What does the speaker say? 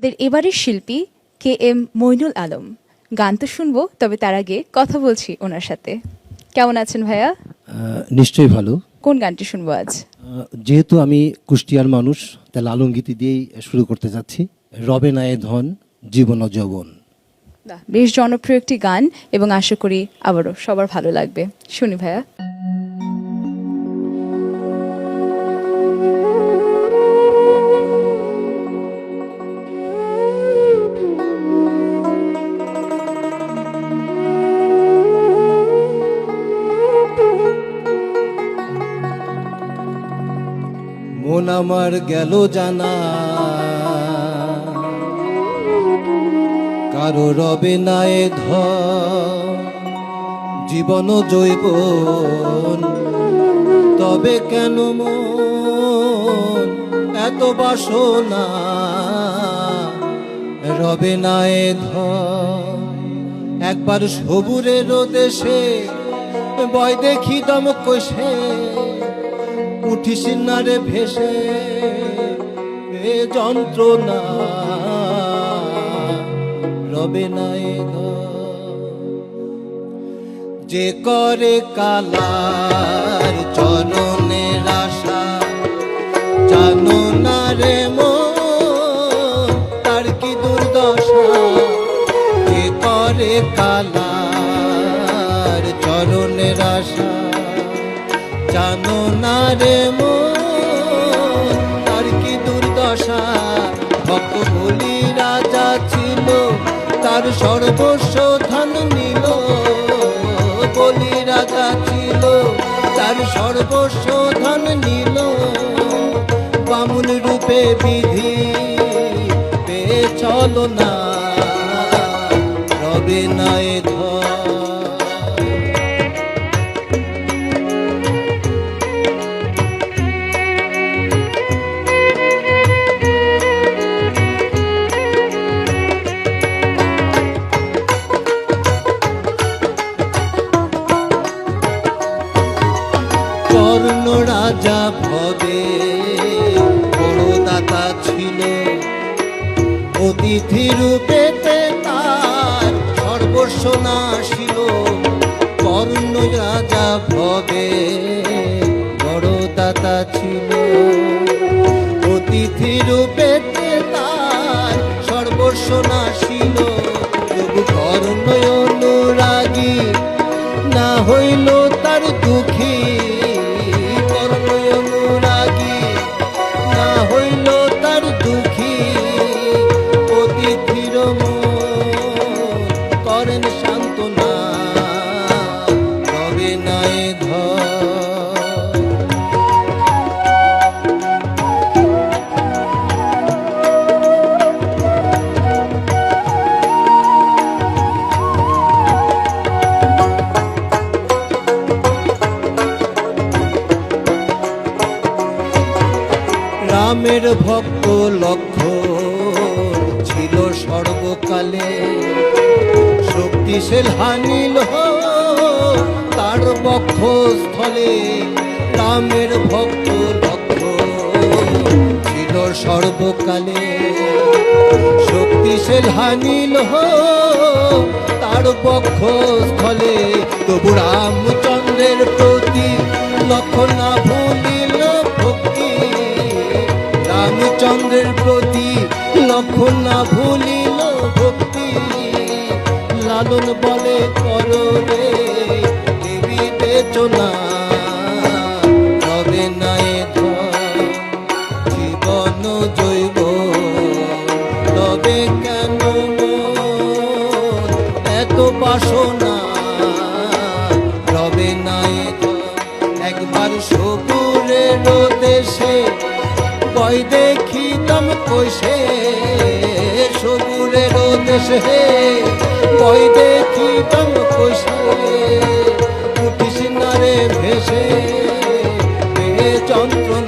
আমাদের এবারের শিল্পী KM মইনুল আলম। গান তো শুনবো, তবে তার আগে কথা বলছি ওনার সাথে। কেমন আছেন ভাইয়া? নিশ্চয়ই ভালো। কোন গানটি শুনবো আজ? যেহেতু আমি কুষ্টিয়ার মানুষ, তাই লালন গীতি দিয়েই শুরু করতে যাচ্ছি। রবে না এ ধন জীবন ও যৌবন। বাহ, বেশ জনপ্রিয় একটি গান এবং আশা করি আবারও সবার ভালো লাগবে। শুনি ভাইয়া। মন আমার গেল জানা, কারো রবে না এ ধন জীবন জৈবন। তবে কেন মন এত বাসনা, রবে না এ ধন। একবার সবুরের দেশে বয় দেখি দম কষে, উঠিস না রে ভেসে এ যন্ত্রণা, রবে না এ ধন। যে করে কালার চরণের আশা, জানো না রে মন তার কি দুর্দশা। যে করে কালার চরণের আশা, জানো না রে মন তার কি দুর্দশা। ভক্ত বলি রাজা ছিল, তার সর্বস্ব ধন নিল। বলি রাজা ছিল, তার সর্বস্ব ধন নিল। বামুন রূপে বিধি পেয়ে চলো না, রবে না এ ধন। কর্ণ রাজা ভবে বড় দাতা ছিল, অতিথি রূপেতে তার সর্বস্ব নাশিল। কর্ণ রাজা ভবে বড় দাতা ছিল, অতিথি রূপেতে তার সর্বস্ব নাশিল। তবু কর্ণ অনুরাগী না হইল তার দুঃখী। করেন সান্ত্বনা, রবে না এ ধন। রামের ভক্ত লক্ষ্মণ ছিল সর্বকালে, শক্তিশীল হানিল তার বক্ষস্থলে। রামের ভক্ত লক্ষ্মণ ছিল সর্বকালে, শক্তিশীল হানিল তার বক্ষস্থলে। তবু রামচন্দ্রের প্রতি লক্ষ্মণ না ভুলিল ভক্তি। রামচন্দ্রের প্রতি লক্ষ্মণ না ভুলিল ভক্তি। লালন বলে করো রে দেবী বেচনা, রবে না এ ধন জীবন জৈব। তবে কেন মন এত বাসনা, রবে না এ ধন। একবার সবুরের দেশে বয় দেখি দম কষে, সবুরের দেশে বয় দেখি দম কষে। উঠিস না রে ভেসে এ যন্ত্রণা,